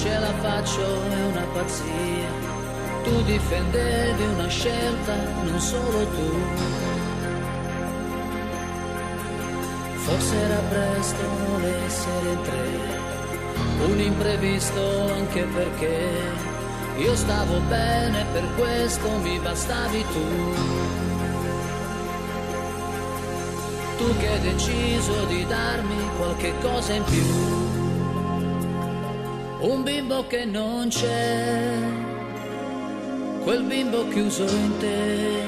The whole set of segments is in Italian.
ce la faccio, è una pazzia. Tu difendevi una scelta, non solo tu. Forse era presto l'essere in tre, un imprevisto anche perché io stavo bene, per questo mi bastavi tu. Tu che hai deciso di darmi qualche cosa in più. Un bimbo che non c'è, quel bimbo chiuso in te,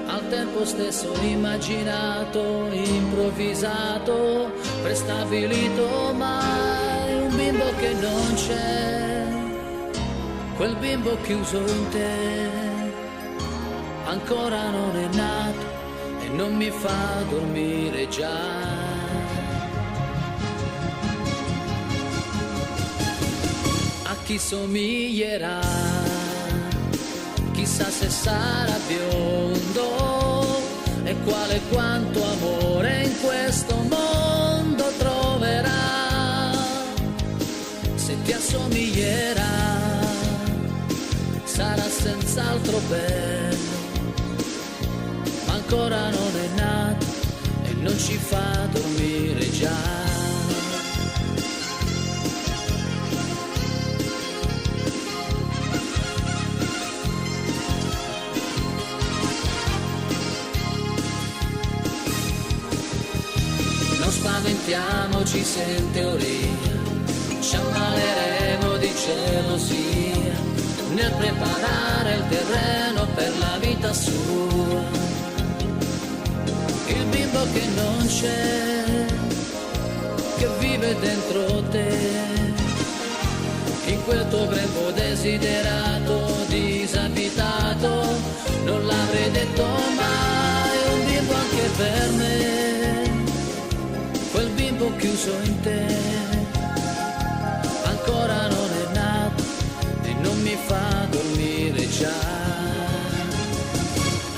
al tempo stesso immaginato, improvvisato, prestabilito mai. Un bimbo che non c'è, quel bimbo chiuso in te, ancora non è nato e non mi fa dormire già. A chi somiglierà, chissà se sarà biondo e quale quanto amore in questo mondo troverà. Se ti assomiglierà, sarà senz'altro bello, ma ancora non è nato e non ci fa dormire già. Non spaventiamoci se in teoria ci ammaleremo di gelosia nel preparare il terreno per la vita sua. Il bimbo che non c'è, che vive dentro te, in quel tuo grembo desiderato, disabitato, non l'avrei detto mai. Un bimbo anche per me, quel bimbo chiuso in te, ancora non è nato e non mi fa dormire già.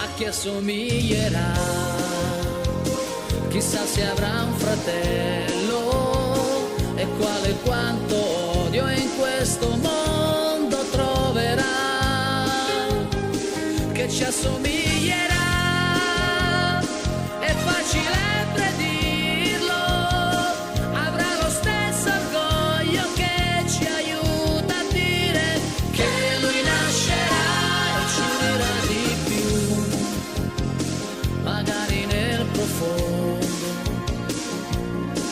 A chi assomiglierà, chissà se avrà un fratello e quale quanto odio in questo mondo troverà, che ci assomiglierà, è facile predirlo, avrà lo stesso orgoglio che ci aiuta a dire che lui nascerà e ci dirà di più, magari nel profondo,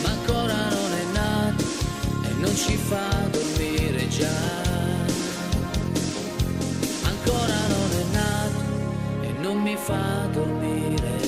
ma ancora non è nato e non ci fa dormire già. Ancora non è nato e non mi fa dormire